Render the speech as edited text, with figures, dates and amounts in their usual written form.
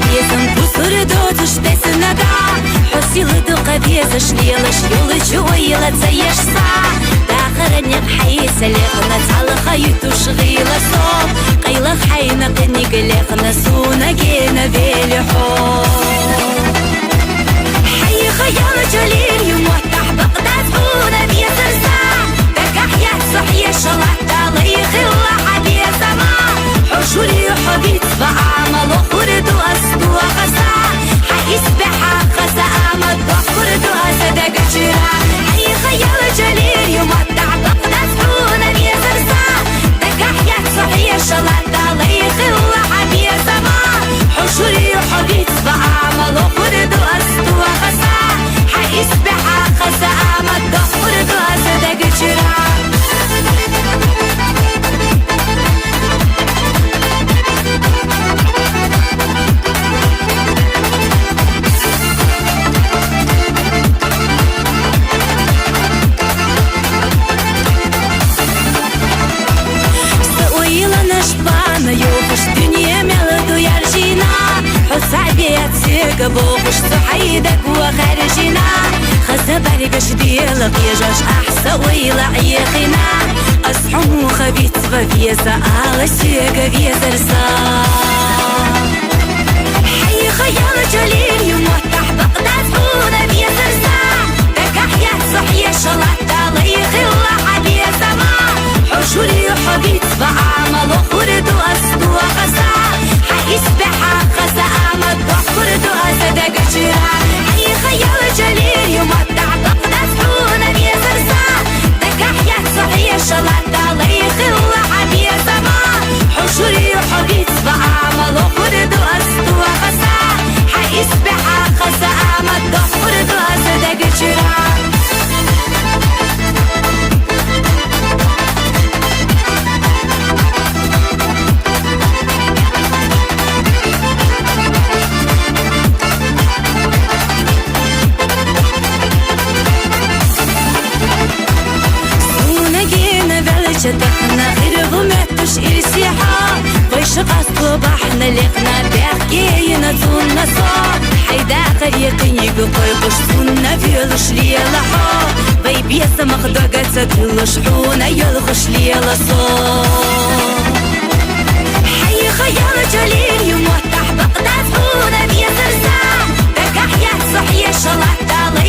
песен пусыр дозыш тесінада Хосилы дұқа безіш лелыш Юлы жуайлы цаешса Дақырынек хайса лехына Цалыха ютуш ғила сол Қайлық хайна қынек лехына Суна гена велі хол حي خيال جليل يموتح بقداس هونا بيسرسا تكح يحصح يشلح تاليخ الله حدي سما حشوري حبيت بعمل خرد وأسدو خسا حيسبحا خسا أمد وخرد وأسدق جرا حي خيال جليل يموتح بقداس هونا بيسرسا تكح يحصح يشلح تاليخ الله حدي سما حشوري حبيت بعمل خرد وأسدو خسا حيسبحا خسا أمد وخرد وأسدق جرا يوخش دنيا ملدو يرجينا حسابيات سيقى بوخش صحيدك وخارجينا خزة برقش ديالك يجاش أحسا ويلا عيخينا أصحو خبيت بفيسا على سيقى بيسرسا حي خيال جليل يموتح بقداس هونا بيسرسا تكح يحصح يشلح تاليخ الله حدي سما حشوري حبيت بعمل خرد وأسدو خسا حيسبحا خسا أمد وخرد وأسدق جرا حي خيال جليل يمتع بقداس حونا بيسرسا تكح يحصح يشلح تاليخ الله حدي سما حشوري حبيت بعمل خرد وأسدو خسا حيسبحا خسا أمد وخرد وأسدق جرا تخنا غير غمتش إرسيحا ويش قصد بحنا لقنا بحكينا زونا صار حيدا قريقين يقوي قشتونا فيلش ليلا حا بيبي سمخ دقات تلش حونا يلغش ليلا صار حي خيال جليل يموتح بقداس حونا بيسرسا تكح يحصح يشلح تالي